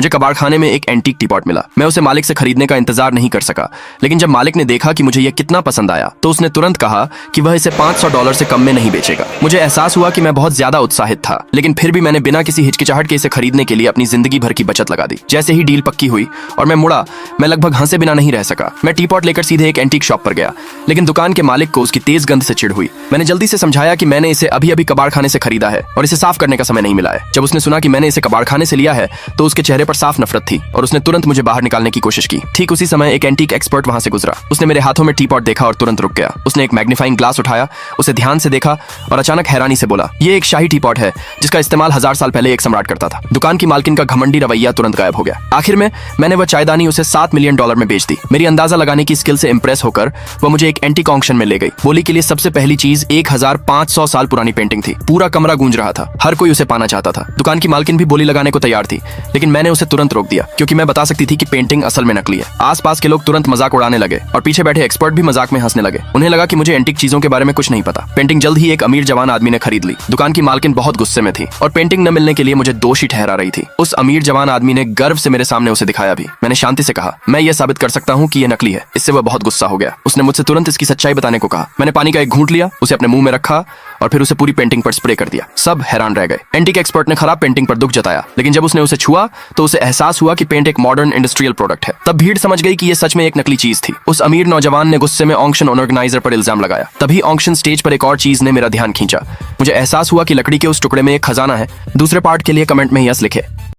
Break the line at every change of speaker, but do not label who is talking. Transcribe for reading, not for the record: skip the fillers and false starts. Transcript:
मुझे कबाड़खाने में एक एंटीक टीपॉट मिला। मैं उसे मालिक से खरीदने का इंतजार नहीं कर सका, लेकिन जब मालिक ने देखा कि मुझे यह कितना पसंद आया तो उसने तुरंत कहा कि वह इसे $500 से कम में नहीं बेचेगा। मुझे एहसास हुआ कि मैं बहुत ज्यादा उत्साहित था, लेकिन फिर भी मैंने बिना किसी हिचकिचाहट के इसे खरीदने के लिए अपनी जिंदगी भर की बचत लगा दी। जैसे ही डील पक्की हुई और मैं मुड़ा, मैं लगभग हंसे बिना नहीं रह सका। मैं टीपॉट लेकर सीधे एक एंटीक शॉप पर गया, लेकिन दुकान के मालिक को उसकी तेज गंध से चिढ़ हुई। मैंने जल्दी से समझाया कि मैंने इसे अभी अभी कबाड़खाने से खरीदा है और इसे साफ करने का समय नहीं मिला है। जब उसने सुना कि मैंने इसे कबाड़खाने से लिया है तो उसके चेहरे पर साफ नफरत थी और उसने तुरंत मुझे बाहर निकालने की कोशिश की। ठीक उसी समय एक एंटीक एक्सपर्ट वहां से गुजरा। उसने मेरे हाथों में टीपॉट देखा और तुरंत रुक गया। उसने एक मैग्नीफाइंग ग्लास उठाया, उसे ध्यान से देखा और अचानक हैरानी से बोला, ये एक शाही टीपॉट है जिसका इस्तेमाल 1000 साल पहले एक सम्राट करता था। दुकान की मालकिन का घमंडी रवैया तुरंत गायब हो गया। आखिर में मैंने वह चायदानी उसे $7 मिलियन में बेच दी। मेरी अंदाजा लगाने की स्किल से इंप्रेस होकर वह मुझे एक एंटीक ऑक्शन में ले गई। बोली के लिए सबसे पहली चीज 1500 साल पुरानी पेंटिंग थी। पूरा कमरा गूंज रहा था, हर कोई उसे पाना चाहता था। दुकान की मालकिन भी बोली लगाने को तैयार थी, लेकिन मैंने उसे तुरंत रोक दिया क्योंकि मैं बता सकती थी कि पेंटिंग असल में नकली है। आसपास के लोग तुरंत मजाक उड़ाने लगे और पीछे बैठे एक्सपर्ट भी मजाक में हंसने लगे। उन्हें लगा कि मुझे एंटीक चीजों के बारे में कुछ नहीं पता। पेंटिंग जल्द ही एक अमीर जवान आदमी ने खरीद ली। दुकान की मालकिन बहुत गुस्से में थी और पेंटिंग न मिलने के लिए मुझे दोषी ठहरा रही थी। उस अमीर जवान आदमी ने गर्व से मेरे सामने उसे दिखाया भी। मैंने शांति से कहा, मैं ये साबित कर सकता हूँ कि ये नकली है। इससे वह बहुत गुस्सा हो गया। उसने मुझसे तुरंत इसकी सच्चाई बताने को कहा। मैंने पानी का एक घूंट लिया, उसे अपने मुंह में रखा और फिर उसे पूरी पेंटिंग पर स्प्रे कर दिया। सब हैरान रह गए। एंटीक एक्सपर्ट ने खराब पेंटिंग पर दुख जताया, लेकिन जब उसने उसे छुआ तो उसे एहसास हुआ कि पेंट एक मॉडर्न इंडस्ट्रियल प्रोडक्ट है। तब भीड़ समझ गई कि ये सच में एक नकली चीज थी। उस अमीर नौजवान ने गुस्से में ऑक्शन ऑर्गेनाइजर पर इल्जाम लगाया। तभी ऑक्शन स्टेज पर एक और चीज ने मेरा ध्यान खींचा। मुझे एहसास हुआ कि लकड़ी के उस टुकड़े में एक खजाना है। दूसरे पार्ट के लिए कमेंट में यस लिखे।